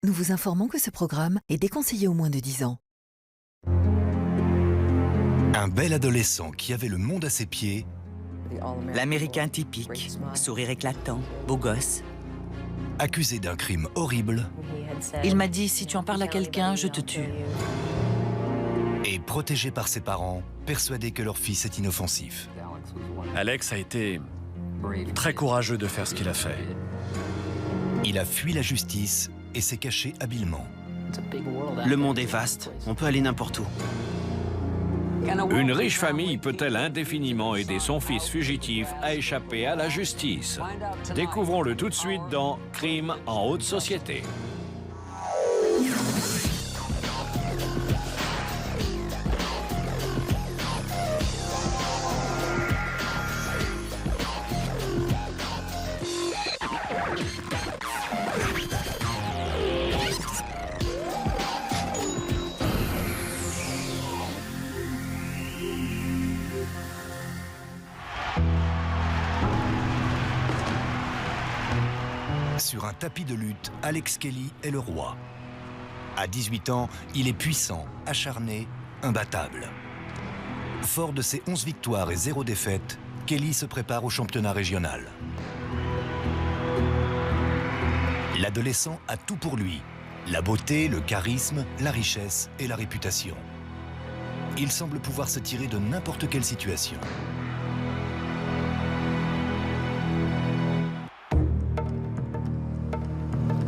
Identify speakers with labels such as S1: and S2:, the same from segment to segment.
S1: nous vous informons que ce programme est déconseillé aux moins de 10 ans.
S2: Un bel adolescent qui avait le monde à ses pieds,
S3: L'Américain typique, sourire éclatant, beau gosse.
S2: accusé d'un crime horrible
S4: Il m'a dit, si tu en parles à quelqu'un, je te tue.
S2: et protégé par ses parents, persuadé que leur fils est inoffensif.
S5: Alex a été très courageux de faire ce qu'il a fait.
S2: Il a fui la justice et s'est caché habilement.
S6: Le monde est vaste, on peut aller n'importe où.
S7: Une riche famille peut-elle indéfiniment aider son fils fugitif à échapper à la justice? Découvrons-le tout de suite dans Crime en haute société.
S2: Sur un tapis de lutte, Alex Kelly est le roi. À 18 ans, il est puissant, acharné, imbattable. Fort de ses 11 victoires et 0 défaites, Kelly se prépare au championnat régional. L'adolescent a tout pour lui. La beauté, le charisme, la richesse et la réputation. Il semble pouvoir se tirer de n'importe quelle situation.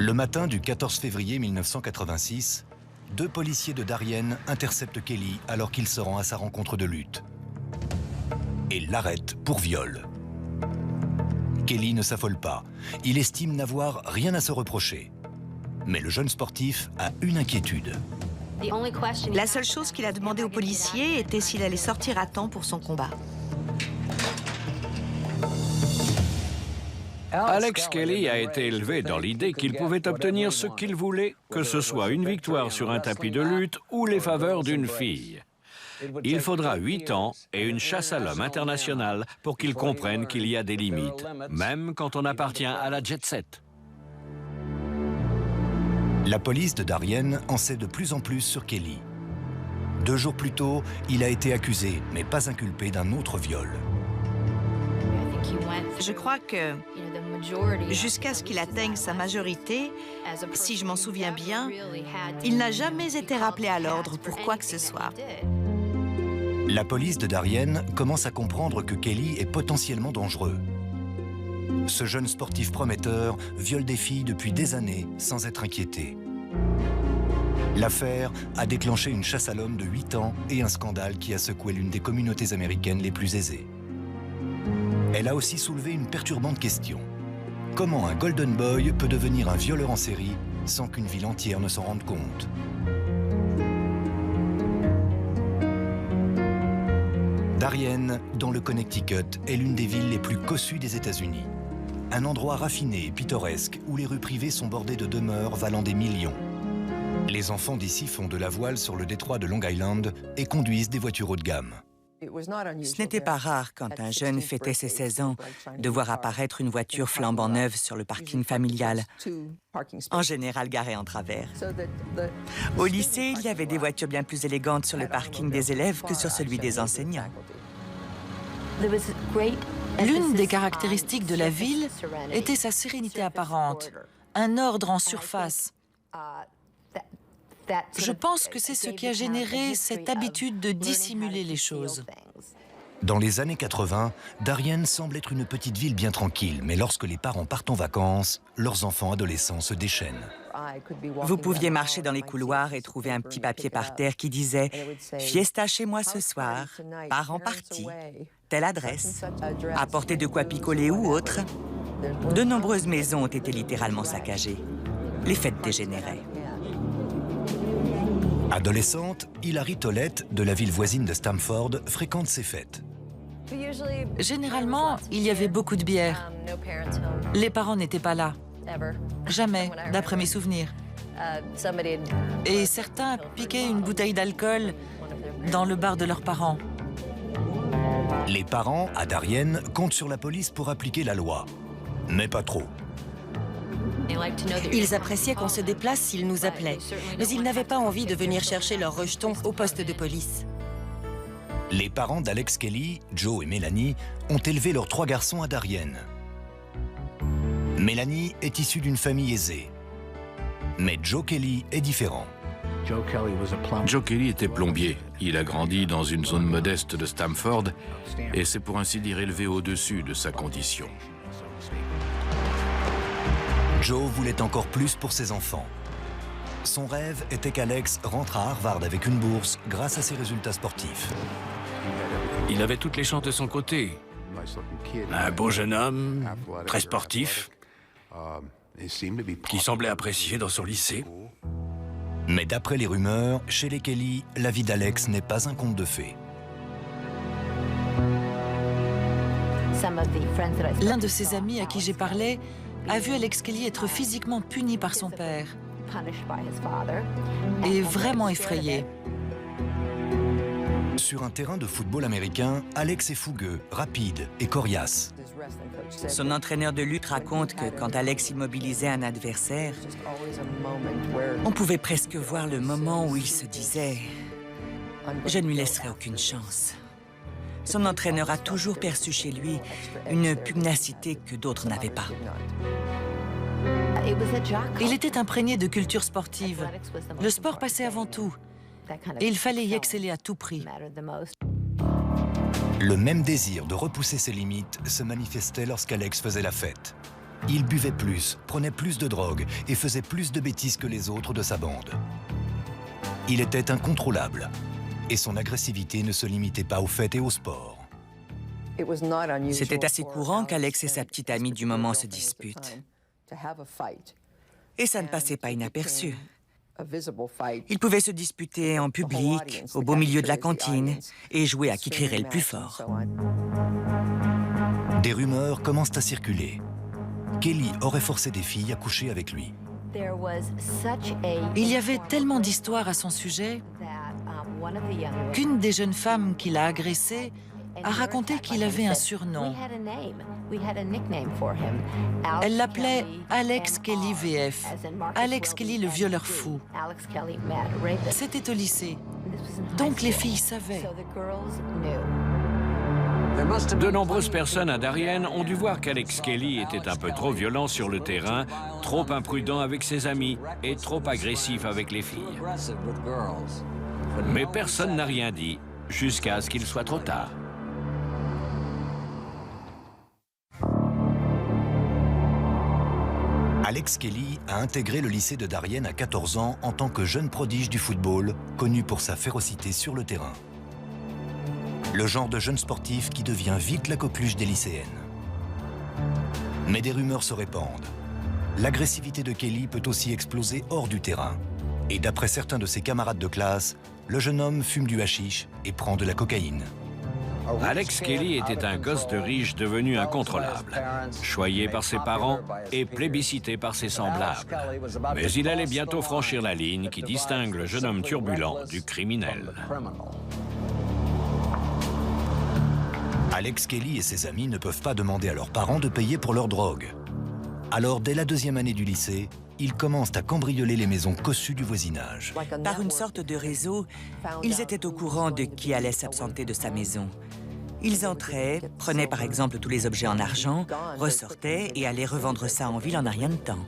S2: Le matin du 14 février 1986, 2 policiers de Darien interceptent Kelly alors qu'il se rend à sa rencontre de lutte et l'arrêtent pour viol. Kelly ne s'affole pas. Il estime n'avoir rien à se reprocher. Mais le jeune sportif a une inquiétude.
S3: La seule chose qu'il a demandé aux policiers était s'il allait sortir à temps pour son combat.
S7: Alex Kelly a été élevé dans l'idée qu'il pouvait obtenir ce qu'il voulait, que ce soit une victoire sur un tapis de lutte ou les faveurs d'une fille. Il faudra 8 ans et une chasse à l'homme internationale pour qu'il comprenne qu'il y a des limites, même quand on appartient à la jet-set.
S2: La police de Darien en sait de plus en plus sur Kelly. 2 jours plus tôt, il a été accusé, mais pas inculpé d'un autre viol.
S3: Je crois que jusqu'à ce qu'il atteigne sa majorité, si je m'en souviens bien, il n'a jamais été rappelé à l'ordre pour quoi que ce soit.
S2: La police de Darien commence à comprendre que Kelly est potentiellement dangereux. Ce jeune sportif prometteur viole des filles depuis des années sans être inquiété. L'affaire a déclenché une chasse à l'homme de 8 ans et un scandale qui a secoué l'une des communautés américaines les plus aisées. Elle a aussi soulevé une perturbante question. Comment un Golden Boy peut devenir un violeur en série sans qu'une ville entière ne s'en rende compte? Darien, dans le Connecticut, est l'une des villes les plus cossues des États-Unis. Un endroit raffiné et pittoresque où les rues privées sont bordées de demeures valant des millions. Les enfants d'ici font de la voile sur le détroit de Long Island et conduisent des voitures haut de gamme.
S3: Ce n'était pas rare, quand un jeune fêtait ses 16 ans, de voir apparaître une voiture flambant neuve sur le parking familial, en général garée en travers. Au lycée, il y avait des voitures bien plus élégantes sur le parking des élèves que sur celui des enseignants.
S4: L'une des caractéristiques de la ville était sa sérénité apparente, un ordre en surface. Je pense que c'est ce qui a généré cette habitude de dissimuler les choses.
S2: Dans les années 80, Darien semble être une petite ville bien tranquille, mais lorsque les parents partent en vacances, leurs enfants adolescents se déchaînent.
S3: Vous pouviez marcher dans les couloirs et trouver un petit papier par terre qui disait « Fiesta chez moi ce soir, parents partis, telle adresse, apportez de quoi picoler ou autre ». De nombreuses maisons ont été littéralement saccagées. Les fêtes dégénéraient.
S2: Adolescente, Hilary Tollett, de la ville voisine de Stamford, fréquente ces fêtes.
S4: Généralement, il y avait beaucoup de bière. Les parents n'étaient pas là. Jamais, d'après mes souvenirs. Et certains piquaient une bouteille d'alcool dans le bar de leurs parents.
S2: Les parents, à Darien, comptent sur la police pour appliquer la loi. Mais pas trop.
S8: Ils appréciaient qu'on se déplace s'ils nous appelaient, mais ils n'avaient pas envie de venir chercher leurs rejetons au poste de police.
S2: Les parents d'Alex Kelly, Joe et Mélanie, ont élevé leurs 3 garçons à Darien. Mélanie est issue d'une famille aisée. Mais Joe Kelly est différent.
S9: Joe Kelly était plombier. Il a grandi dans une zone modeste de Stamford et s'est pour ainsi dire élevé au-dessus de sa condition.
S2: Joe voulait encore plus pour ses enfants. Son rêve était qu'Alex rentre à Harvard avec une bourse grâce à ses résultats sportifs.
S5: Il avait toutes les chances de son côté. Un beau jeune homme, très sportif, qui semblait apprécié dans son lycée.
S2: Mais d'après les rumeurs, chez les Kelly, la vie d'Alex n'est pas un conte de fées.
S4: L'un de ses amis à qui j'ai parlé a vu Alex Kelly être physiquement puni par son père et vraiment effrayé.
S2: Sur un terrain de football américain, Alex est fougueux, rapide et coriace.
S3: Son entraîneur de lutte raconte que quand Alex immobilisait un adversaire, on pouvait presque voir le moment où il se disait « Je ne lui laisserai aucune chance ». Son entraîneur a toujours perçu chez lui une pugnacité que d'autres n'avaient pas.
S4: Il était imprégné de culture sportive. Le sport passait avant tout. Et il fallait y exceller à tout prix.
S2: Le même désir de repousser ses limites se manifestait lorsqu'Alex faisait la fête. Il buvait plus, prenait plus de drogue et faisait plus de bêtises que les autres de sa bande. Il était incontrôlable et son agressivité ne se limitait pas aux fêtes et au sport.
S3: C'était assez courant qu'Alex et sa petite amie du moment se disputent. Et ça ne passait pas inaperçu. Ils pouvaient se disputer en public, au beau milieu de la cantine, et jouer à qui crierait le plus fort.
S2: Des rumeurs commencent à circuler. Kelly aurait forcé des filles à coucher avec lui.
S4: Il y avait tellement d'histoires à son sujet qu'une des jeunes femmes qui l'a agressé a raconté qu'il avait un surnom. Elle l'appelait Alex Kelly VF, Alex Kelly le violeur fou. C'était au lycée, donc les filles savaient.
S7: De nombreuses personnes à Darien ont dû voir qu'Alex Kelly était un peu trop violent sur le terrain, trop imprudent avec ses amis et trop agressif avec les filles. Mais personne n'a rien dit, jusqu'à ce qu'il soit trop tard.
S2: Alex Kelly a intégré le lycée de Darien à 14 ans en tant que jeune prodige du football, connu pour sa férocité sur le terrain. Le genre de jeune sportif qui devient vite la coqueluche des lycéennes. Mais des rumeurs se répandent. L'agressivité de Kelly peut aussi exploser hors du terrain. Et d'après certains de ses camarades de classe, le jeune homme fume du hashish et prend de la cocaïne.
S7: Alex Kelly était un gosse de riche devenu incontrôlable, choyé par ses parents et plébiscité par ses semblables. Mais il allait bientôt franchir la ligne qui distingue le jeune homme turbulent du criminel.
S2: Alex Kelly et ses amis ne peuvent pas demander à leurs parents de payer pour leur drogue. Alors, dès la 2e année du lycée, ils commencent à cambrioler les maisons cossues du voisinage.
S3: Par une sorte de réseau, ils étaient au courant de qui allait s'absenter de sa maison. Ils entraient, prenaient par exemple tous les objets en argent, ressortaient et allaient revendre ça en ville en un rien de temps.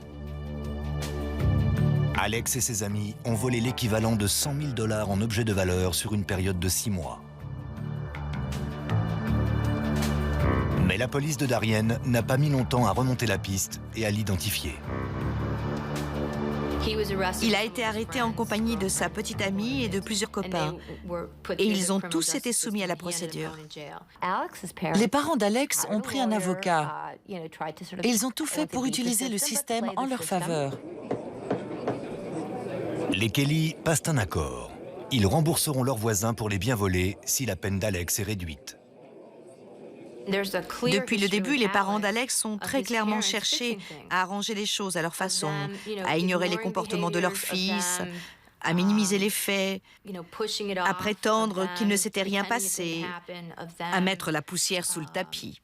S2: Alex et ses amis ont volé l'équivalent de 100 000 $ en objets de valeur sur une période de 6 mois. Mais la police de Darien n'a pas mis longtemps à remonter la piste et à l'identifier.
S8: Il a été arrêté en compagnie de sa petite amie et de plusieurs copains. Et ils ont tous été soumis à la procédure.
S4: Les parents d'Alex ont pris un avocat et ils ont tout fait pour utiliser le système en leur faveur.
S2: Les Kelly passent un accord. Ils rembourseront leurs voisins pour les biens volés si la peine d'Alex est réduite.
S8: Depuis le début, les parents d'Alex ont très clairement cherché à arranger les choses à leur façon, à ignorer les comportements de leur fils, à minimiser les faits, à prétendre qu'il ne s'était rien passé, à mettre la poussière sous le tapis.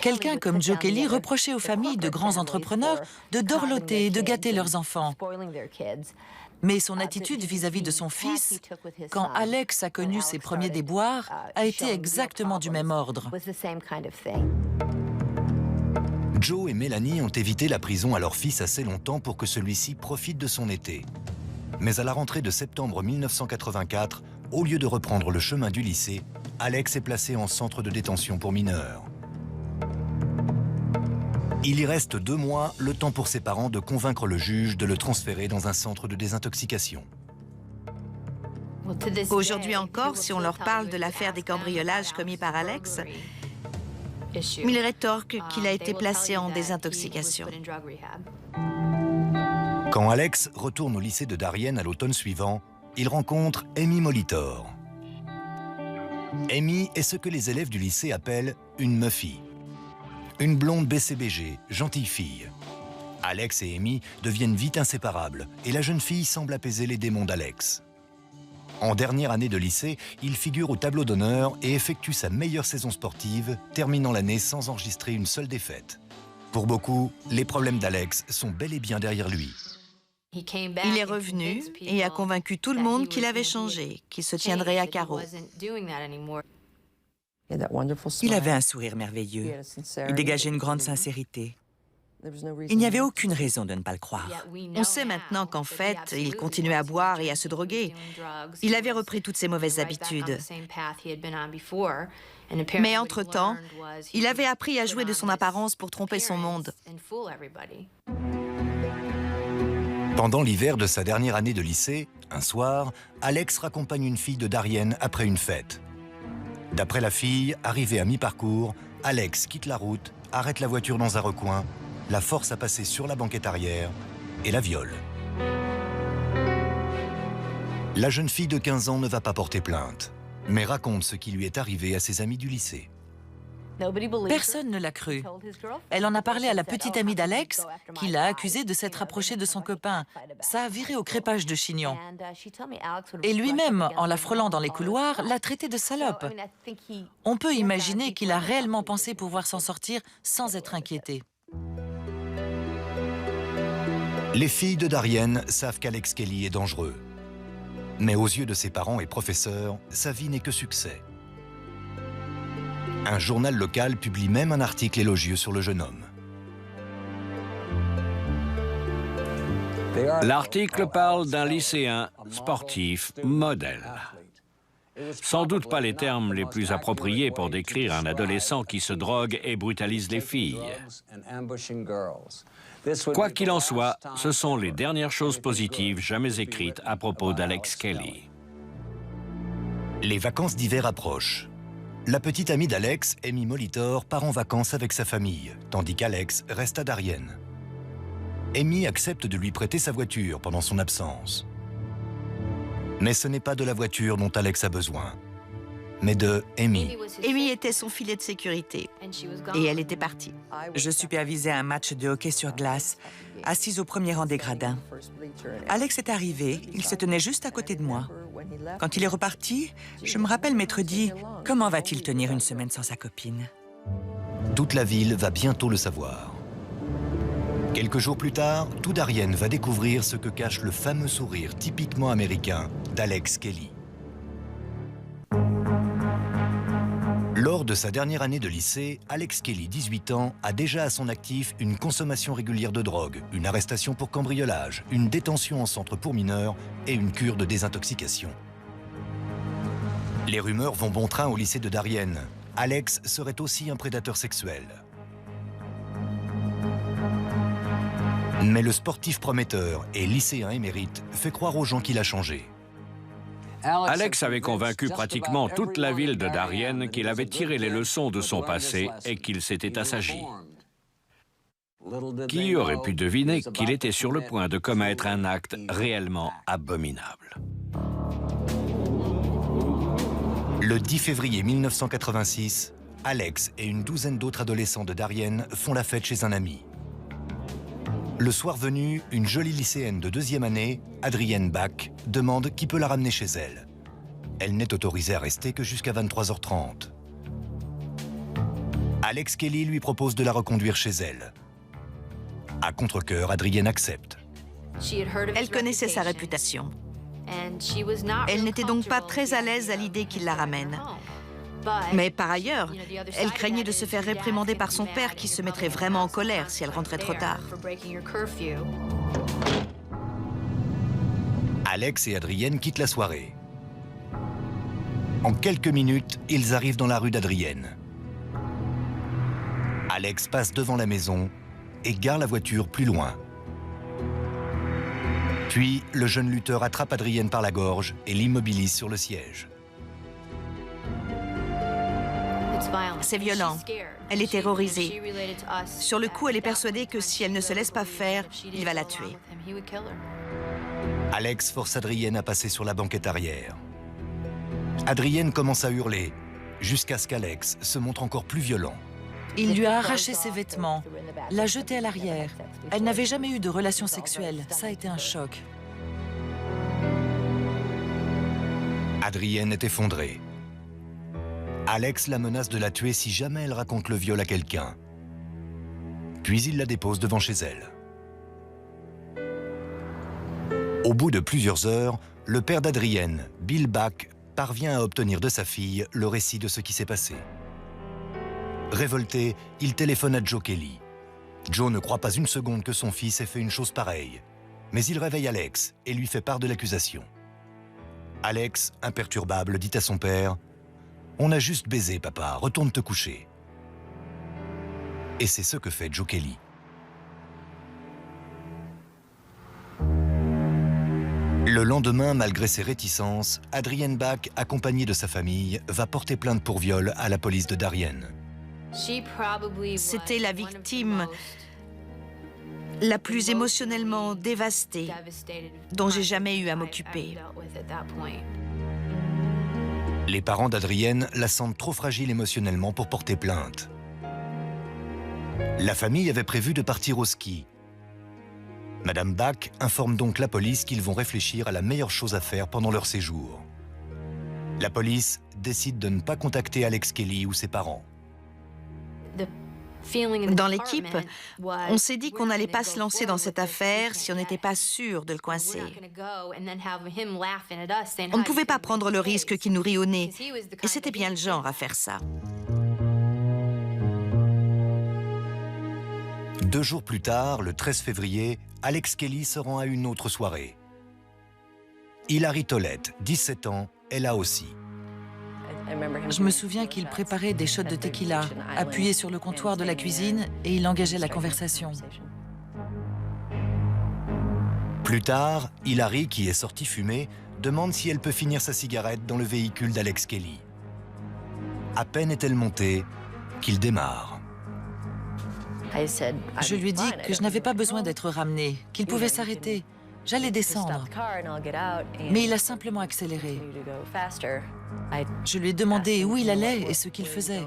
S4: Quelqu'un comme Joe Kelly reprochait aux familles de grands entrepreneurs de dorloter et de gâter leurs enfants. Mais son attitude vis-à-vis de son fils, quand Alex a connu ses premiers déboires, a été exactement du même ordre.
S2: Joe et Mélanie ont évité la prison à leur fils assez longtemps pour que celui-ci profite de son été. Mais à la rentrée de septembre 1984, au lieu de reprendre le chemin du lycée, Alex est placé en centre de détention pour mineurs. Il y reste 2 mois, le temps pour ses parents de convaincre le juge de le transférer dans un centre de désintoxication.
S8: Aujourd'hui encore, si on leur parle de l'affaire des cambriolages commis par Alex, ils rétorquent qu'il a été placé en désintoxication.
S2: Quand Alex retourne au lycée de Darien à l'automne suivant, il rencontre Amy Molitor. Amy est ce que les élèves du lycée appellent une muffie. Une blonde BCBG, gentille fille. Alex et Amy deviennent vite inséparables et la jeune fille semble apaiser les démons d'Alex. En dernière année de lycée, il figure au tableau d'honneur et effectue sa meilleure saison sportive, terminant l'année sans enregistrer une seule défaite. Pour beaucoup, les problèmes d'Alex sont bel et bien derrière lui.
S8: Il est revenu et a convaincu tout le monde qu'il avait changé, qu'il se tiendrait à carreau.
S3: Il avait un sourire merveilleux. Il dégageait une grande sincérité. Il n'y avait aucune raison de ne pas le croire.
S8: On sait maintenant qu'en fait, il continuait à boire et à se droguer. Il avait repris toutes ses mauvaises habitudes. Mais entre-temps, il avait appris à jouer de son apparence pour tromper son monde.
S2: Pendant l'hiver de sa dernière année de lycée, un soir, Alex raccompagne une fille de Darien après une fête. D'après la fille, arrivée à mi-parcours, Alex quitte la route, arrête la voiture dans un recoin, la force à passer sur la banquette arrière et la viole. La jeune fille de 15 ans ne va pas porter plainte, mais raconte ce qui lui est arrivé à ses amis du lycée.
S4: Personne ne l'a cru. Elle en a parlé à la petite amie d'Alex, qui l'a accusée de s'être approchée de son copain. Ça a viré au crépage de chignon. Et lui-même, en la frôlant dans les couloirs, l'a traitée de salope. On peut imaginer qu'il a réellement pensé pouvoir s'en sortir sans être inquiété.
S2: Les filles de Darien savent qu'Alex Kelly est dangereux. Mais aux yeux de ses parents et professeurs, sa vie n'est que succès. Un journal local publie même un article élogieux sur le jeune homme.
S7: L'article parle d'un lycéen sportif modèle. Sans doute pas les termes les plus appropriés pour décrire un adolescent qui se drogue et brutalise les filles. Quoi qu'il en soit, ce sont les dernières choses positives jamais écrites à propos d'Alex Kelly.
S2: Les vacances d'hiver approchent. La petite amie d'Alex, Amy Molitor, part en vacances avec sa famille, tandis qu'Alex reste à Darien. Amy accepte de lui prêter sa voiture pendant son absence. Mais ce n'est pas de la voiture dont Alex a besoin, mais de Amy.
S8: Amy était son filet de sécurité et elle était partie.
S3: Je supervisais un match de hockey sur glace, assise au premier rang des gradins. Alex est arrivé, il se tenait juste à côté de moi. Quand il est reparti, je me rappelle m'être dit « Comment va-t-il tenir une semaine sans sa copine ?»
S2: Toute la ville va bientôt le savoir. Quelques jours plus tard, tout Darien va découvrir ce que cache le fameux sourire typiquement américain d'Alex Kelly. Lors de sa dernière année de lycée, Alex Kelly, 18 ans, a déjà à son actif une consommation régulière de drogue, une arrestation pour cambriolage, une détention en centre pour mineurs et une cure de désintoxication. Les rumeurs vont bon train au lycée de Darien. Alex serait aussi un prédateur sexuel. Mais le sportif prometteur et lycéen émérite fait croire aux gens qu'il a changé.
S7: Alex avait convaincu pratiquement toute la ville de Darien qu'il avait tiré les leçons de son passé et qu'il s'était assagi. Qui aurait pu deviner qu'il était sur le point de commettre un acte réellement abominable?
S2: Le 10 février 1986, Alex et une douzaine d'autres adolescents de Darien font la fête chez un ami. Le soir venu, une jolie lycéenne de 2e année, Adrienne Bach, demande qui peut la ramener chez elle. Elle n'est autorisée à rester que jusqu'à 23h30. Alex Kelly lui propose de la reconduire chez elle. À contre-cœur, Adrienne accepte.
S8: Elle connaissait sa réputation. Elle n'était donc pas très à l'aise à l'idée qu'il la ramène. Mais par ailleurs, elle craignait de se faire réprimander par son père qui se mettrait vraiment en colère si elle rentrait trop tard.
S2: Alex et Adrienne quittent la soirée. En quelques minutes, ils arrivent dans la rue d'Adrienne. Alex passe devant la maison et gare la voiture plus loin. Puis, le jeune lutteur attrape Adrienne par la gorge et l'immobilise sur le siège.
S8: C'est violent. Elle est terrorisée. Sur le coup, elle est persuadée que si elle ne se laisse pas faire, il va la tuer.
S2: Alex force Adrienne à passer sur la banquette arrière. Adrienne commence à hurler, jusqu'à ce qu'Alex se montre encore plus violent.
S4: Il lui a arraché ses vêtements, l'a jetée à l'arrière. Elle n'avait jamais eu de relation sexuelle. Ça a été un choc.
S2: Adrienne est effondrée. Alex la menace de la tuer si jamais elle raconte le viol à quelqu'un. Puis il la dépose devant chez elle. Au bout de plusieurs heures, le père d'Adrienne, Bill Bach, parvient à obtenir de sa fille le récit de ce qui s'est passé. Révolté, il téléphone à Joe Kelly. Joe ne croit pas une seconde que son fils ait fait une chose pareille, mais il réveille Alex et lui fait part de l'accusation. Alex, imperturbable, dit à son père « On a juste baisé, papa, retourne te coucher. » Et c'est ce que fait Joe Kelly. Le lendemain, malgré ses réticences, Adrienne Bach, accompagnée de sa famille, va porter plainte pour viol à la police de Darien.
S8: C'était la victime la plus émotionnellement dévastée dont j'ai jamais eu à m'occuper.
S2: Les parents d'Adrienne la sentent trop fragile émotionnellement pour porter plainte. La famille avait prévu de partir au ski. Madame Bach informe donc la police qu'ils vont réfléchir à la meilleure chose à faire pendant leur séjour. La police décide de ne pas contacter Alex Kelly ou ses parents.
S8: Dans l'équipe, on s'est dit qu'on n'allait pas se lancer dans cette affaire si on n'était pas sûr de le coincer. On ne pouvait pas prendre le risque qu'il nous rit au nez, et c'était bien le genre à faire ça.
S2: 2 jours plus tard, le 13 février, Alex Kelly se rend à une autre soirée. Hilary Tollett, 17 ans, est là aussi.
S4: Je me souviens qu'il préparait des shots de tequila, appuyé sur le comptoir de la cuisine, et il engageait la conversation.
S2: Plus tard, Hilary, qui est sortie fumer, demande si elle peut finir sa cigarette dans le véhicule d'Alex Kelly. À peine est-elle montée qu'il démarre.
S4: Je lui ai dit que je n'avais pas besoin d'être ramenée, qu'il pouvait s'arrêter. J'allais descendre. Mais il a simplement accéléré. Je lui ai demandé où il allait et ce qu'il faisait.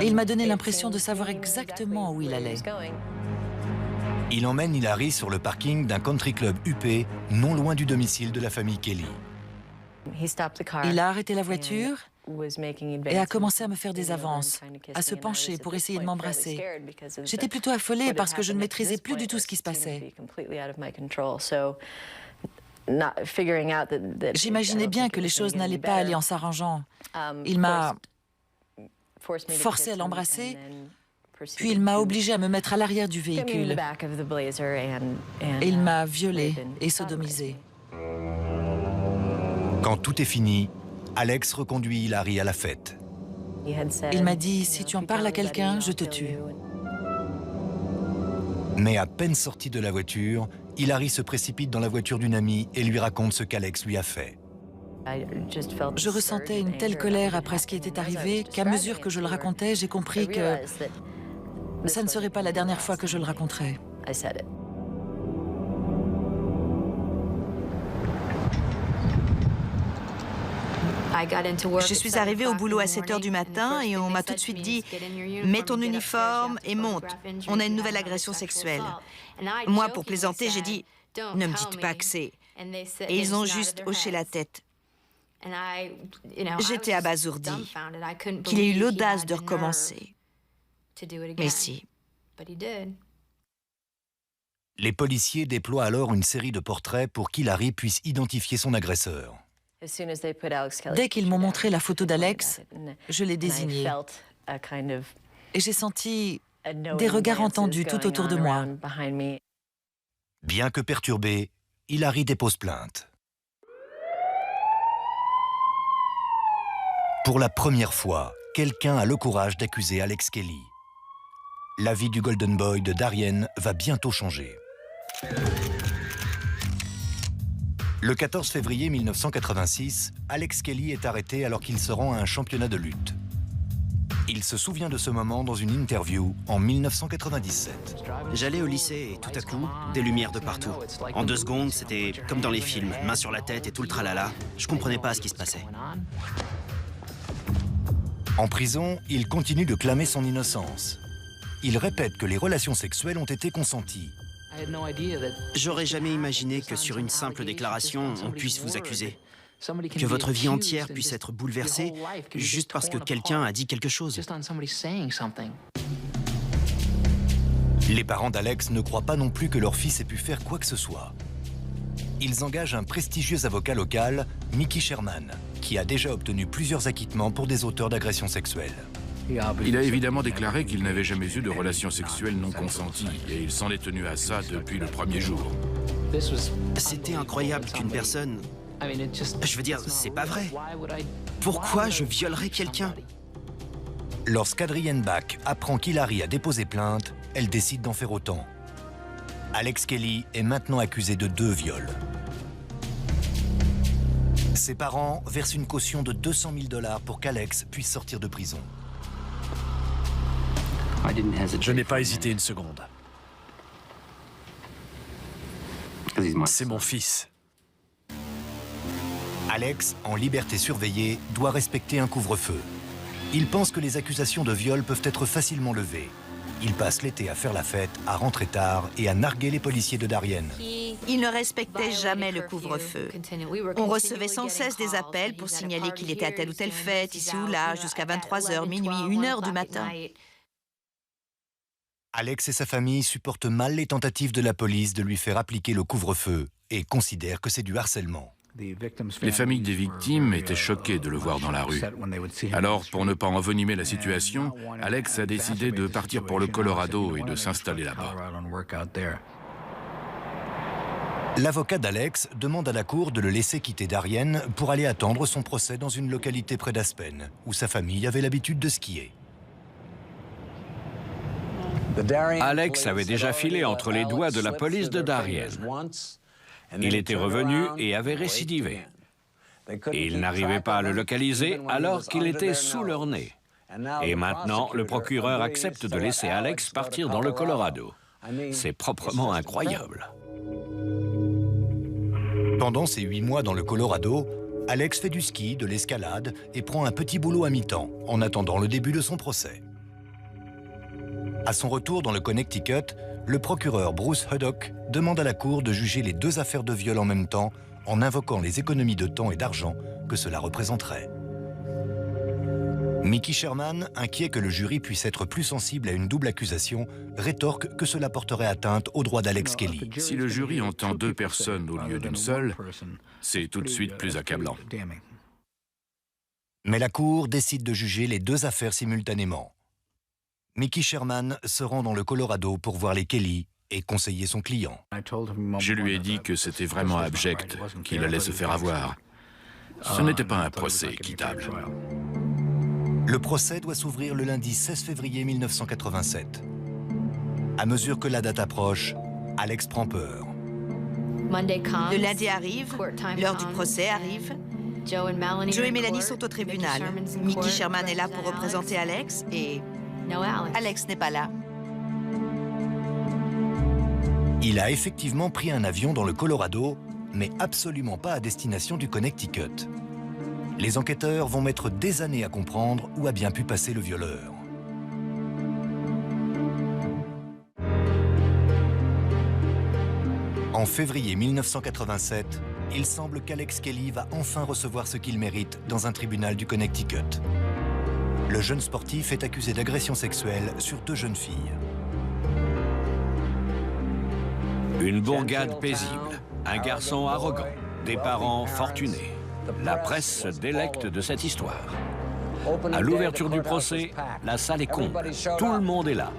S4: Et il m'a donné l'impression de savoir exactement où il allait.
S2: Il emmène Hilary sur le parking d'un country club huppé, non loin du domicile de la famille Kelly.
S4: Il a arrêté la voiture et a commencé à me faire des avances, à se pencher pour essayer de m'embrasser. J'étais plutôt affolée parce que je ne maîtrisais plus du tout ce qui se passait. J'imaginais bien que les choses n'allaient pas aller en s'arrangeant. Il m'a forcé à l'embrasser, puis il m'a obligée à me mettre à l'arrière du véhicule. Et il m'a violée et sodomisée.
S2: Quand tout est fini, Alex reconduit Hilary à la fête.
S4: Il m'a dit « Si tu en parles à quelqu'un, je te tue ».
S2: Mais à peine sorti de la voiture, Hilary se précipite dans la voiture d'une amie et lui raconte ce qu'Alex lui a fait.
S4: Je ressentais une telle colère après ce qui était arrivé qu'à mesure que je le racontais, j'ai compris que ça ne serait pas la dernière fois que je le raconterais.
S8: Je suis arrivée au boulot à 7 h du matin et on m'a tout de suite dit « Mets ton uniforme et monte, on a une nouvelle agression sexuelle ». Moi, pour plaisanter, j'ai dit « Ne me dites pas que c'est ». Et ils ont juste hoché la tête. J'étais abasourdie qu'il ait eu l'audace de recommencer. Mais si.
S2: Les policiers déploient alors une série de portraits pour qu'Hilary puisse identifier son agresseur.
S4: Dès qu'ils m'ont montré la photo d'Alex, je l'ai désigné. Et j'ai senti des regards entendus tout autour de moi.
S2: Bien que perturbée, Hilary dépose plainte. Pour la première fois, quelqu'un a le courage d'accuser Alex Kelly. La vie du Golden Boy de Darien va bientôt changer. Le 14 février 1986, Alex Kelly est arrêté alors qu'il se rend à un championnat de lutte. Il se souvient de ce moment dans une interview en 1997.
S6: J'allais au lycée et tout à coup, des lumières de partout. En 2 secondes, c'était comme dans les films, main sur la tête et tout le tralala. Je comprenais pas ce qui se passait.
S2: En prison, il continue de clamer son innocence. Il répète que les relations sexuelles ont été consenties.
S6: J'aurais jamais imaginé que sur une simple déclaration, on puisse vous accuser. Que votre vie entière puisse être bouleversée juste parce que quelqu'un a dit quelque chose.
S2: Les parents d'Alex ne croient pas non plus que leur fils ait pu faire quoi que ce soit. Ils engagent un prestigieux avocat local, Mickey Sherman, qui a déjà obtenu plusieurs acquittements pour des auteurs d'agressions sexuelles.
S9: Il a évidemment déclaré qu'il n'avait jamais eu de relations sexuelles non consenties et il s'en est tenu à ça depuis le premier jour.
S6: C'était incroyable qu'une personne... Je veux dire, c'est pas vrai. Pourquoi je violerais quelqu'un?
S2: Lorsqu'Adrienne Bach apprend qu'Hilary a déposé plainte, elle décide d'en faire autant. Alex Kelly est maintenant accusé de 2 viols. Ses parents versent une caution de 200 000 $ pour qu'Alex puisse sortir de prison.
S10: Je n'ai pas hésité une seconde. C'est mon fils.
S2: Alex, en liberté surveillée, doit respecter un couvre-feu. Il pense que les accusations de viol peuvent être facilement levées. Il passe l'été à faire la fête, à rentrer tard et à narguer les policiers de Darien.
S8: Il ne respectait jamais le couvre-feu. On recevait sans cesse des appels pour signaler qu'il était à telle ou telle fête, ici ou là, jusqu'à 23h, minuit, 1h du matin.
S2: Alex et sa famille supportent mal les tentatives de la police de lui faire appliquer le couvre-feu et considèrent que c'est du harcèlement.
S9: Les familles des victimes étaient choquées de le voir dans la rue. Alors, pour ne pas envenimer la situation, Alex a décidé de partir pour le Colorado et de s'installer là-bas.
S2: L'avocat d'Alex demande à la cour de le laisser quitter Darien pour aller attendre son procès dans une localité près d'Aspen, où sa famille avait l'habitude de skier.
S7: Alex avait déjà filé entre les doigts de la police de Darien. Il était revenu et avait récidivé. Ils n'arrivaient pas à le localiser alors qu'il était sous leur nez. Et maintenant, le procureur accepte de laisser Alex partir dans le Colorado. C'est proprement incroyable.
S2: Pendant ces 8 mois dans le Colorado, Alex fait du ski, de l'escalade et prend un petit boulot à mi-temps en attendant le début de son procès. À son retour dans le Connecticut, le procureur Bruce Huddock demande à la cour de juger les 2 affaires de viol en même temps en invoquant les économies de temps et d'argent que cela représenterait. Mickey Sherman, inquiet que le jury puisse être plus sensible à une double accusation, rétorque que cela porterait atteinte aux droits d'Alex Kelly.
S9: Si le jury entend 2 personnes au lieu d'une seule, c'est tout de suite plus accablant.
S2: Mais la cour décide de juger les 2 affaires simultanément. Mickey Sherman se rend dans le Colorado pour voir les Kelly et conseiller son client.
S9: Je lui ai dit que c'était vraiment abject, qu'il allait se faire avoir. Ce n'était pas un procès équitable.
S2: Le procès doit s'ouvrir le lundi 16 février 1987. À mesure que la date approche, Alex prend peur.
S8: Le lundi arrive, l'heure du procès arrive. Joe et Mélanie sont au tribunal. Mickey Sherman est là pour représenter Alex et Alex n'est pas là.
S2: Il a effectivement pris un avion dans le Colorado, mais absolument pas à destination du Connecticut. Les enquêteurs vont mettre des années à comprendre où a bien pu passer le violeur. En février 1987, Il semble qu'Alex Kelly va enfin recevoir ce qu'il mérite dans un tribunal du Connecticut. Le jeune sportif est accusé d'agression sexuelle sur 2 jeunes filles.
S7: Une bourgade paisible, un garçon arrogant, des parents fortunés. La presse se délecte de cette histoire. À l'ouverture du procès, la salle est comble. Tout le monde est là,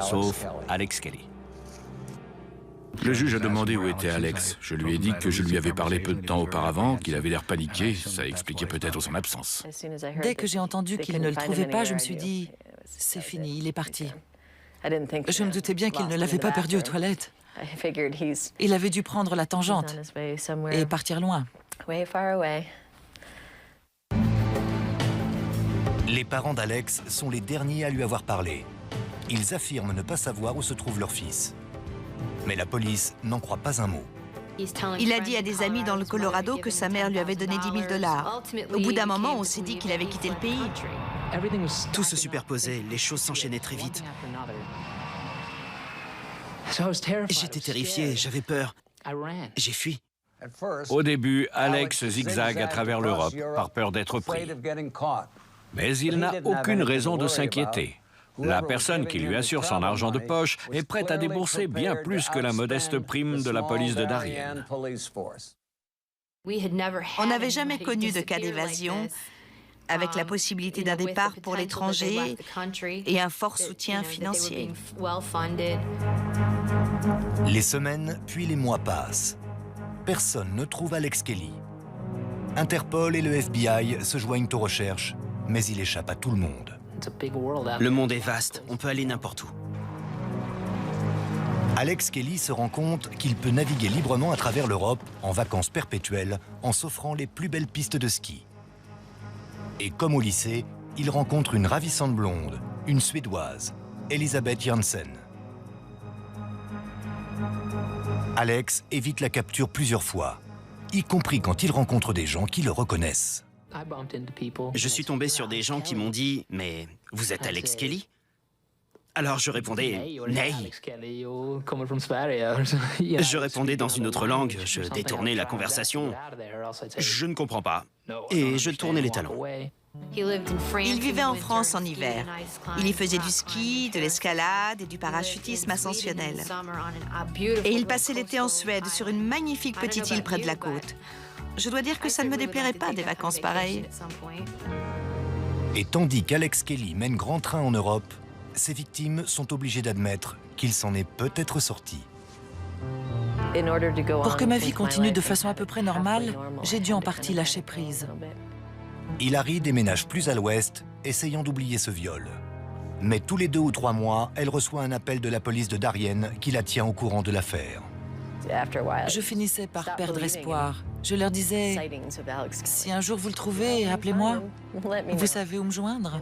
S7: sauf Alex Kelly.
S9: Le juge a demandé où était Alex. Je lui ai dit que je lui avais parlé peu de temps auparavant, qu'il avait l'air paniqué. Ça expliquait peut-être son absence.
S4: Dès que j'ai entendu qu'il ne le trouvait pas, je me suis dit, c'est fini, il est parti. Je me doutais bien qu'il ne l'avait pas perdu aux toilettes. Il avait dû prendre la tangente et partir loin.
S2: Les parents d'Alex sont les derniers à lui avoir parlé. Ils affirment ne pas savoir où se trouve leur fils. Mais la police n'en croit pas un mot.
S8: Il a dit à des amis dans le Colorado que sa mère lui avait donné 10 000 $. Au bout d'un moment, on s'est dit qu'il avait quitté le pays.
S6: Tout se superposait, les choses s'enchaînaient très vite. J'étais terrifié, j'avais peur. J'ai fui.
S7: Au début, Alex zigzague à travers l'Europe par peur d'être pris. Mais il n'a aucune raison de s'inquiéter. La personne qui lui assure son argent de poche est prête à débourser bien plus que la modeste prime de la police de Darien.
S8: On n'avait jamais connu de cas d'évasion, avec la possibilité d'un départ pour l'étranger et un fort soutien financier.
S2: Les semaines puis les mois passent. Personne ne trouve Alex Kelly. Interpol et le FBI se joignent aux recherches, mais il échappe à tout le monde.
S6: Le monde est vaste, on peut aller n'importe où.
S2: Alex Kelly se rend compte qu'il peut naviguer librement à travers l'Europe en vacances perpétuelles en s'offrant les plus belles pistes de ski. Et comme au lycée, il rencontre une ravissante blonde, une Suédoise, Elisabeth Janssen. Alex évite la capture plusieurs fois, y compris quand il rencontre des gens qui le reconnaissent.
S6: Je suis tombé sur des gens qui m'ont dit « Mais vous êtes Alex Kelly ?» Alors je répondais « Nei ». Je répondais dans une autre langue, je détournais la conversation. Je ne comprends pas. Et je tournais les talons.
S8: Il vivait en France en hiver. Il y faisait du ski, de l'escalade et du parachutisme ascensionnel. Et il passait l'été en Suède, sur une magnifique petite île près de la côte. Je dois dire que ça ne me déplairait pas des vacances pareilles.
S2: Et tandis qu'Alex Kelly mène grand train en Europe, ses victimes sont obligées d'admettre qu'il s'en est peut-être sorti.
S4: Pour que ma vie continue de façon à peu près normale, j'ai dû en partie lâcher prise.
S2: Hilary déménage plus à l'ouest, essayant d'oublier ce viol. Mais tous les 2 ou 3 mois, elle reçoit un appel de la police de Darien qui la tient au courant de l'affaire.
S4: Je finissais par perdre espoir. Je leur disais, si un jour vous le trouvez, appelez-moi. Vous savez où me joindre.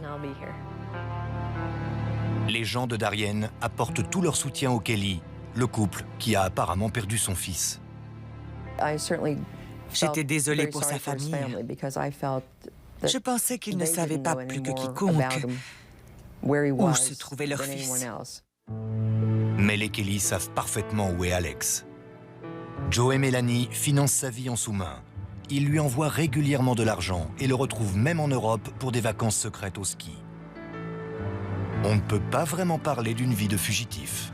S2: Les gens de Darien apportent tout leur soutien au Kelly, le couple qui a apparemment perdu son fils.
S3: J'étais désolée pour sa famille. Je pensais qu'ils ne savaient pas plus que quiconque où se trouvait leur fils.
S2: Mais les Kelly savent parfaitement où est Alex. Joe et Mélanie financent sa vie en sous-main. Ils lui envoient régulièrement de l'argent et le retrouvent même en Europe pour des vacances secrètes au ski. On ne peut pas vraiment parler d'une vie de fugitif.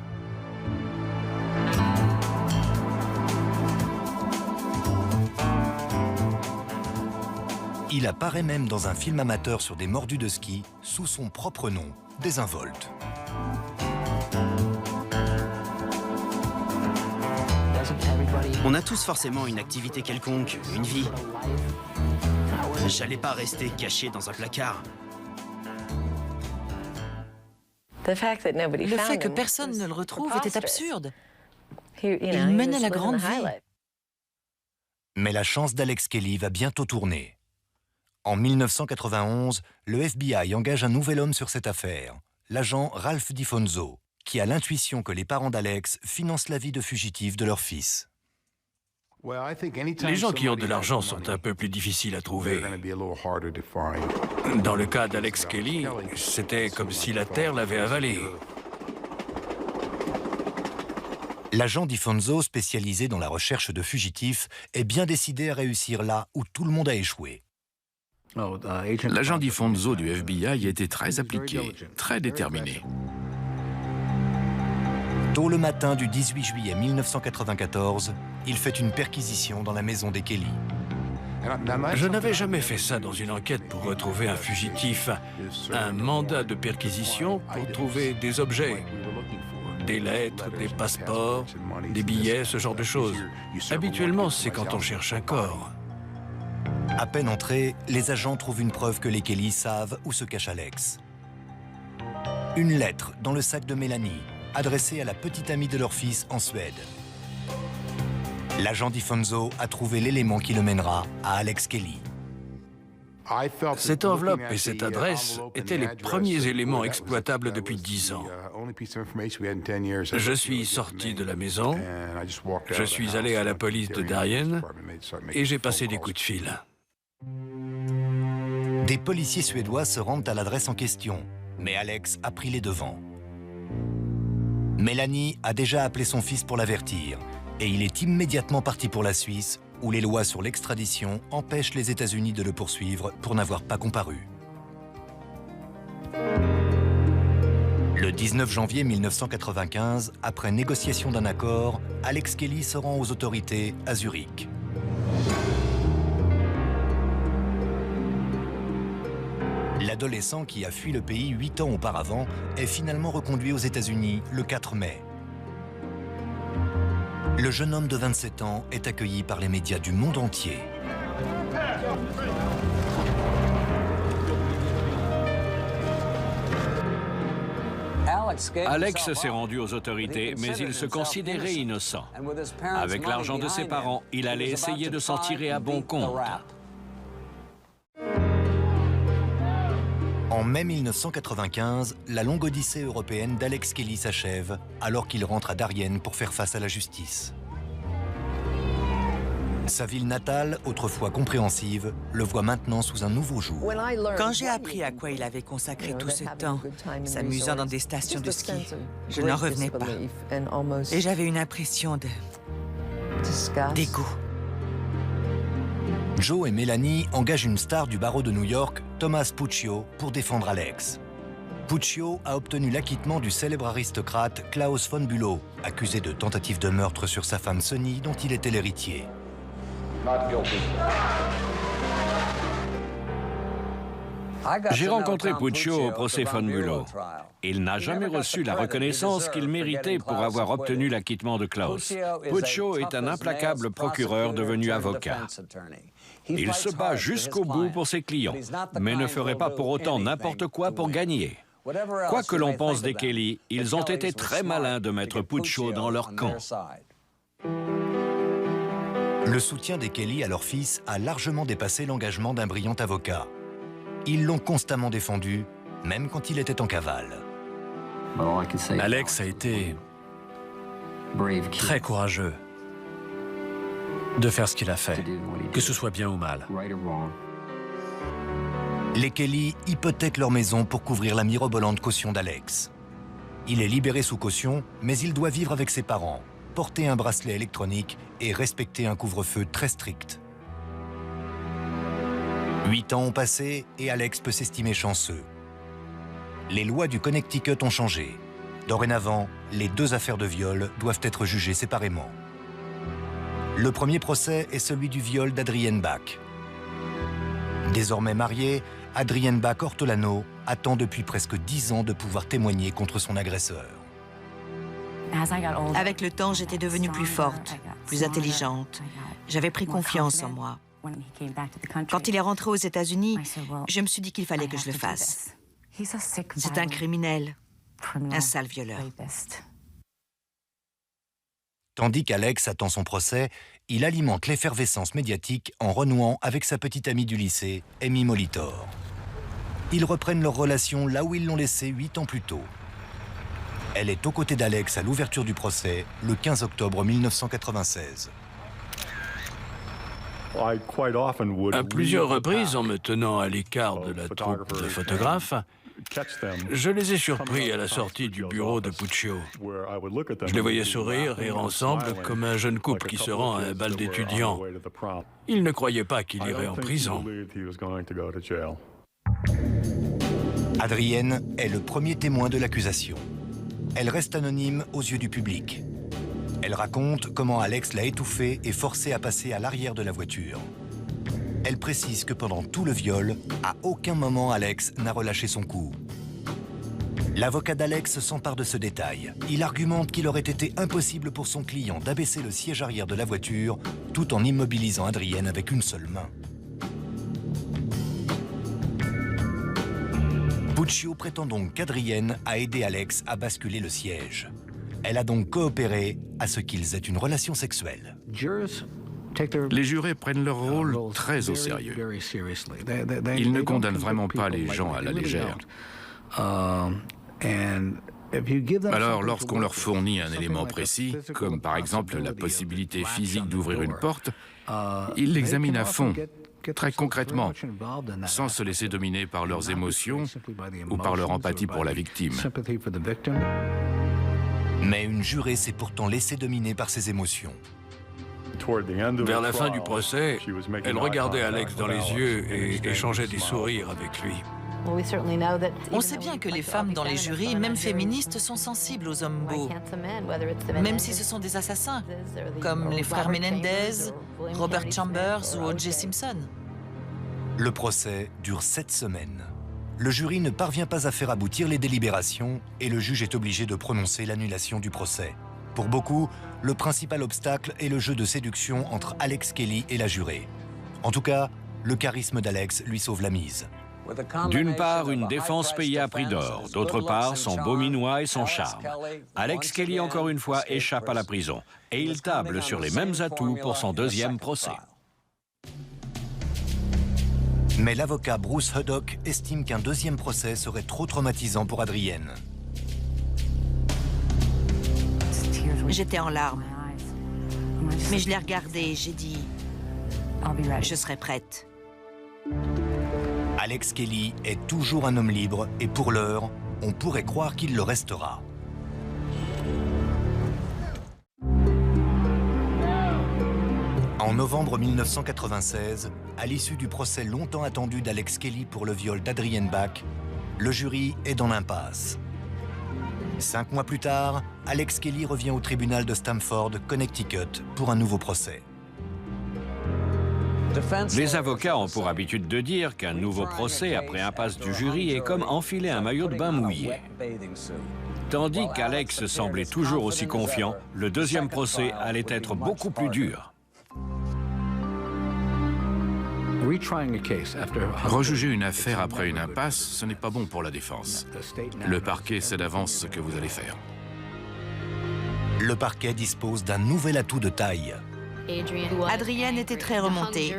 S2: Il apparaît même dans un film amateur sur des mordus de ski sous son propre nom, Désinvolte.
S6: On a tous forcément une activité quelconque, une vie. J'allais pas rester caché dans un placard.
S4: Le fait que personne ne le retrouve était absurde. Il menait la grande vie.
S2: Mais la chance d'Alex Kelly va bientôt tourner. En 1991, le FBI engage un nouvel homme sur cette affaire, l'agent Ralph DiFonso, qui a l'intuition que les parents d'Alex financent la vie de fugitif de leur fils.
S5: Les gens qui ont de l'argent sont un peu plus difficiles à trouver. Dans le cas d'Alex Kelly, c'était comme si la terre l'avait avalé.
S2: L'agent DiFonso, spécialisé dans la recherche de fugitifs, est bien décidé à réussir là où tout le monde a échoué.
S9: L'agent DiFonso du FBI était très appliqué, très déterminé.
S2: Tôt le matin du 18 juillet 1994, il fait une perquisition dans la maison des Kelly.
S5: Je n'avais jamais fait ça dans une enquête pour retrouver un fugitif. Un mandat de perquisition pour trouver des objets. Des lettres, des passeports, des billets, ce genre de choses. Habituellement, c'est quand on cherche un corps.
S2: À peine entrés, les agents trouvent une preuve que les Kelly savent où se cache Alex. Une lettre dans le sac de Mélanie, adressée à la petite amie de leur fils en Suède. L'agent DiFonso a trouvé l'élément qui le mènera à Alex Kelly.
S5: Cette enveloppe et cette adresse étaient les premiers éléments exploitables depuis 10 ans. Je suis sorti de la maison, je suis allé à la police de Darien et j'ai passé des coups de fil.
S2: Des policiers suédois se rendent à l'adresse en question, mais Alex a pris les devants. Mélanie a déjà appelé son fils pour l'avertir, et il est immédiatement parti pour la Suisse, où les lois sur l'extradition empêchent les États-Unis de le poursuivre pour n'avoir pas comparu. Le 19 janvier 1995, après négociation d'un accord, Alex Kelly se rend aux autorités à Zurich. L'adolescent qui a fui le pays 8 ans auparavant est finalement reconduit aux États-Unis le 4 mai. Le jeune homme de 27 ans est accueilli par les médias du monde entier.
S7: Alex s'est rendu aux autorités, mais il se considérait innocent. Avec l'argent de ses parents, il allait essayer de s'en tirer à bon compte.
S2: En mai 1995, la longue odyssée européenne d'Alex Kelly s'achève, alors qu'il rentre à Darien pour faire face à la justice. Sa ville natale, autrefois compréhensive, le voit maintenant sous un nouveau jour.
S3: Quand j'ai appris à quoi il avait consacré tout ce temps, s'amusant dans des stations de ski, je n'en revenais pas. Et j'avais une impression de dégoût.
S2: Joe et Mélanie engagent une star du barreau de New York, Thomas Puccio, pour défendre Alex. Puccio a obtenu l'acquittement du célèbre aristocrate Klaus von Bülow, accusé de tentative de meurtre sur sa femme Sonny, dont il était l'héritier.
S7: J'ai rencontré Puccio au procès von Bülow. Il n'a jamais reçu la reconnaissance qu'il méritait pour avoir obtenu l'acquittement de Klaus. Puccio est un implacable procureur devenu avocat. Il se bat jusqu'au bout pour ses clients, mais ne ferait pas pour autant n'importe quoi pour gagner. Quoi que l'on pense des Kelly, ils ont été très malins de mettre Puccio dans leur camp.
S2: Le soutien des Kelly à leur fils a largement dépassé l'engagement d'un brillant avocat. Ils l'ont constamment défendu, même quand il était en cavale.
S10: Alex a été très courageux de faire ce qu'il a fait, que ce soit bien ou mal.
S2: Les Kelly hypothèquent leur maison pour couvrir la mirobolante caution d'Alex. Il est libéré sous caution, mais il doit vivre avec ses parents, porter un bracelet électronique et respecter un couvre-feu très strict. 8 ans ont passé et Alex peut s'estimer chanceux. Les lois du Connecticut ont changé. Dorénavant, les 2 affaires de viol doivent être jugées séparément. Le premier procès est celui du viol d'Adrienne Bach. Désormais mariée, Adrienne Bach Ortolano attend depuis presque 10 ans de pouvoir témoigner contre son agresseur.
S8: Avec le temps, j'étais devenue plus forte, plus intelligente. J'avais pris confiance en moi. Quand il est rentré aux États-Unis, je me suis dit qu'il fallait que je le fasse. C'est un criminel, un sale violeur.
S2: Tandis qu'Alex attend son procès, il alimente l'effervescence médiatique en renouant avec sa petite amie du lycée, Amy Molitor. Ils reprennent leur relation là où ils l'ont laissée 8 ans plus tôt. Elle est aux côtés d'Alex à l'ouverture du procès, le 15 octobre 1996.
S5: À plusieurs reprises, en me tenant à l'écart de la troupe de photographes, Je les ai surpris à la sortie du bureau de Puccio. Je les voyais sourire, rire ensemble, comme un jeune couple qui se rend à un bal d'étudiants. Ils ne croyaient pas qu'il irait en prison.
S2: Adrienne est le premier témoin de l'accusation. Elle reste anonyme aux yeux du public. Elle raconte comment Alex l'a étouffée et forcée à passer à l'arrière de la voiture. Elle précise que pendant tout le viol, à aucun moment Alex n'a relâché son cou. L'avocat d'Alex s'empare de ce détail. Il argumente qu'il aurait été impossible pour son client d'abaisser le siège arrière de la voiture tout en immobilisant Adrienne avec une seule main. Puccio prétend donc qu'Adrienne a aidé Alex à basculer le siège. Elle a donc coopéré à ce qu'ils aient une relation sexuelle.
S9: Les jurés prennent leur rôle très au sérieux. Ils ne condamnent vraiment pas les gens à la légère. Alors, lorsqu'on leur fournit un élément précis, comme par exemple la possibilité physique d'ouvrir une porte, ils l'examinent à fond, très concrètement, sans se laisser dominer par leurs émotions ou par leur empathie pour la victime.
S2: Mais une jurée s'est pourtant laissée dominer par ses émotions.
S5: Vers la fin du procès, elle regardait Alex dans les yeux et échangeait des sourires avec lui.
S4: On sait bien que les femmes dans les jurys, même féministes, sont sensibles aux hommes beaux, même si ce sont des assassins, comme les frères Menendez, Robert Chambers ou O.J. Simpson.
S2: Le procès dure 7 semaines. Le jury ne parvient pas à faire aboutir les délibérations et le juge est obligé de prononcer l'annulation du procès. Pour beaucoup, le principal obstacle est le jeu de séduction entre Alex Kelly et la jurée. En tout cas, le charisme d'Alex lui sauve la mise.
S7: D'une part, une défense payée à prix d'or. D'autre part, son beau minois et son charme. Alex Kelly, encore une fois, échappe à la prison. Et il table sur les mêmes atouts pour son deuxième procès.
S2: Mais l'avocat Bruce Huddock estime qu'un deuxième procès serait trop traumatisant pour Adrienne.
S8: J'étais en larmes. Mais je l'ai regardé et j'ai dit « Je serai prête ».
S2: Alex Kelly est toujours un homme libre et pour l'heure, on pourrait croire qu'il le restera. En novembre 1996, à l'issue du procès longtemps attendu d'Alex Kelly pour le viol d'Adrienne Bach, le jury est dans l'impasse. 5 mois plus tard, Alex Kelly revient au tribunal de Stamford, Connecticut, pour un nouveau procès.
S7: Les avocats ont pour habitude de dire qu'un nouveau procès après impasse du jury est comme enfiler un maillot de bain mouillé. Tandis qu'Alex semblait toujours aussi confiant, le deuxième procès allait être beaucoup plus dur.
S9: Rejuger une affaire après une impasse, ce n'est pas bon pour la défense. Le parquet sait d'avance ce que vous allez faire.
S2: Le parquet dispose d'un nouvel atout de taille.
S8: Adrienne était très remontée.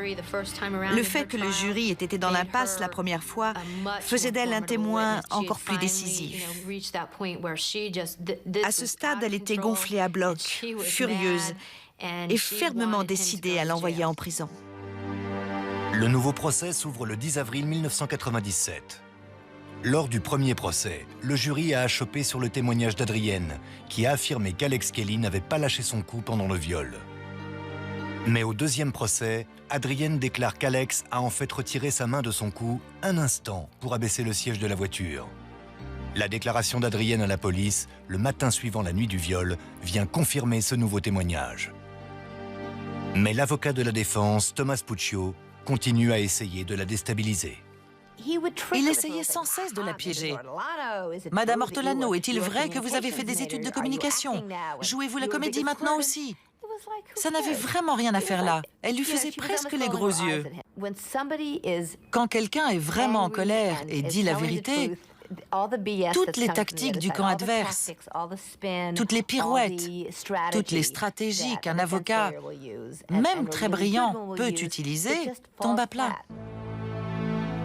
S8: Le fait que le jury ait été dans l'impasse la première fois faisait d'elle un témoin encore plus décisif. À ce stade, elle était gonflée à bloc, furieuse et fermement décidée à l'envoyer en prison.
S2: Le nouveau procès s'ouvre le 10 avril 1997. Lors du premier procès, le jury a achoppé sur le témoignage d'Adrienne, qui a affirmé qu'Alex Kelly n'avait pas lâché son cou pendant le viol. Mais au deuxième procès, Adrienne déclare qu'Alex a en fait retiré sa main de son cou un instant pour abaisser le siège de la voiture. La déclaration d'Adrienne à la police, le matin suivant la nuit du viol, vient confirmer ce nouveau témoignage. Mais l'avocat de la défense, Thomas Puccio, continue à essayer de la déstabiliser.
S4: Il essayait sans cesse de la piéger. Madame Ortolano, est-il vrai que vous avez fait des études de communication? Jouez-vous la comédie maintenant aussi? Ça n'avait vraiment rien à faire là. Elle lui faisait presque les gros yeux. Quand quelqu'un est vraiment en colère et dit la vérité, toutes les tactiques du camp adverse, toutes les pirouettes, toutes les stratégies qu'un avocat, même très brillant, peut utiliser, tombent à plat.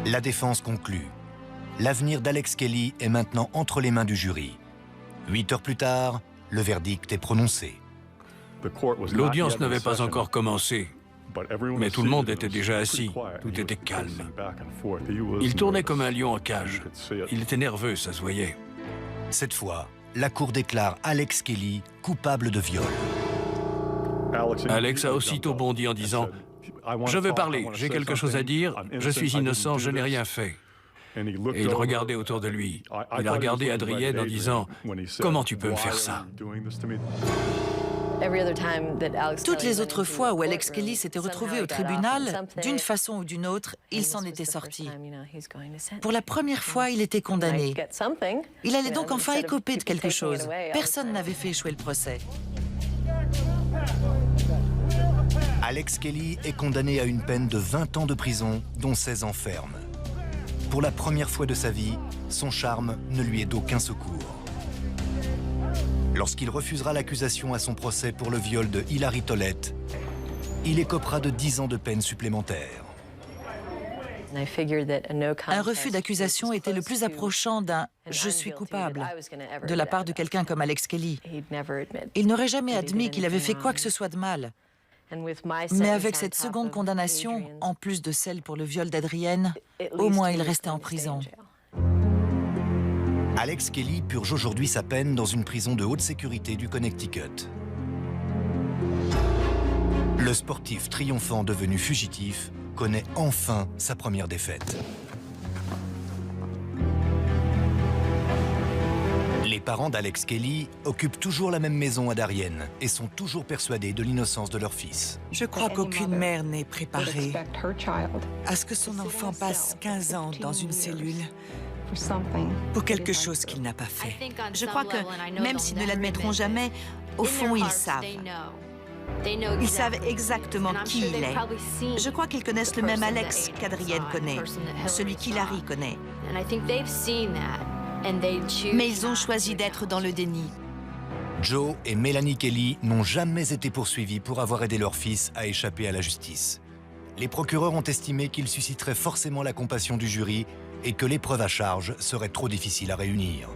S2: La défense conclut. L'avenir d'Alex Kelly est maintenant entre les mains du jury. 8 heures plus tard, le verdict est prononcé.
S5: L'audience n'avait pas encore commencé. Mais tout le monde était déjà assis, tout était calme. Il tournait comme un lion en cage. Il était nerveux, ça se voyait.
S2: Cette fois, la cour déclare Alex Kelly coupable de viol.
S5: Alex a aussitôt bondi en disant « Je veux parler, j'ai quelque chose à dire, je suis innocent, je n'ai rien fait ». Et il regardait autour de lui. Il a regardé Adrienne en disant « Comment tu peux me faire ça ?»
S4: Toutes les autres fois où Alex Kelly s'était retrouvé au tribunal, d'une façon ou d'une autre, il s'en était sorti. Pour la première fois, il était condamné. Il allait donc enfin écoper de quelque chose. Personne n'avait fait échouer le procès.
S2: Alex Kelly est condamné à une peine de 20 ans de prison, dont 16 ans ferme. Pour la première fois de sa vie, son charme ne lui est d'aucun secours. Lorsqu'il refusera l'accusation à son procès pour le viol de Hilary Tollett, il écopera de 10 ans de peine supplémentaire.
S4: Un refus d'accusation était le plus approchant d'un « je suis coupable » de la part de quelqu'un comme Alex Kelly. Il n'aurait jamais admis qu'il avait fait quoi que ce soit de mal. Mais avec cette seconde condamnation, en plus de celle pour le viol d'Adrienne, au moins il restait en prison.
S2: Alex Kelly purge aujourd'hui sa peine dans une prison de haute sécurité du Connecticut. Le sportif triomphant devenu fugitif connaît enfin sa première défaite. Les parents d'Alex Kelly occupent toujours la même maison à Darien et sont toujours persuadés de l'innocence de leur fils.
S3: Je crois qu'aucune mère n'est préparée à ce que son enfant passe 15 ans dans une cellule pour quelque chose qu'il n'a pas fait.
S8: Je crois que, même s'ils ne l'admettront jamais, au fond, ils savent. Ils savent exactement qui il est. Je crois qu'ils connaissent le même Alex qu'Adrienne connaît, celui qu'Hilary connaît. Mais ils ont choisi d'être dans le déni.
S2: Joe et Melanie Kelly n'ont jamais été poursuivis pour avoir aidé leur fils à échapper à la justice. Les procureurs ont estimé qu'ils susciteraient forcément la compassion du jury et que les preuves à charge seraient trop difficiles à réunir.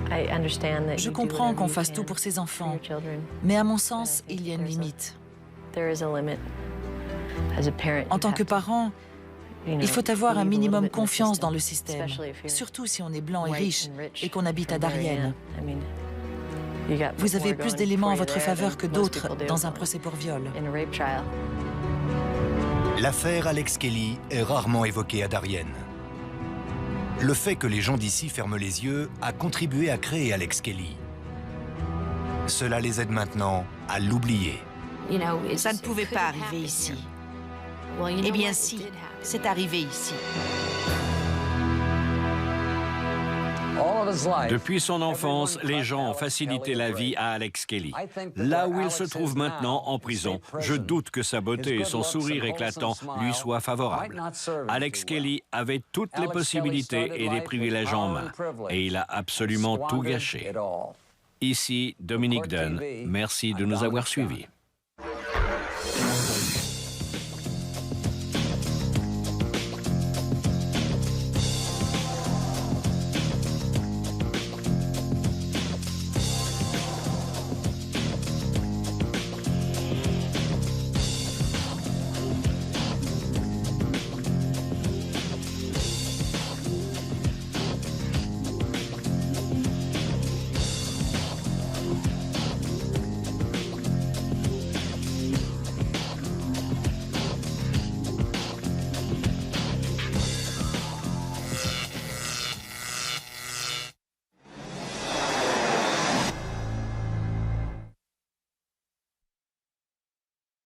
S4: Je comprends qu'on fasse tout pour ses enfants, mais à mon sens, il y a une limite. En tant que parent, il faut avoir un minimum confiance dans le système, surtout si on est blanc et riche et qu'on habite à Darien. Vous avez plus d'éléments en votre faveur que d'autres dans un procès pour viol.
S2: L'affaire Alex Kelly est rarement évoquée à Darien. Le fait que les gens d'ici ferment les yeux a contribué à créer Alex Kelly. Cela les aide maintenant à l'oublier.
S8: Ça ne pouvait pas arriver ici. Eh bien si, c'est arrivé ici.
S7: Depuis son enfance, les gens ont facilité la vie à Alex Kelly. Là où il se trouve maintenant, en prison, je doute que sa beauté et son sourire éclatant lui soient favorables. Alex Kelly avait toutes les possibilités et des privilèges en main, et il a absolument tout gâché. Ici, Dominique Dunn. Merci de nous avoir suivis.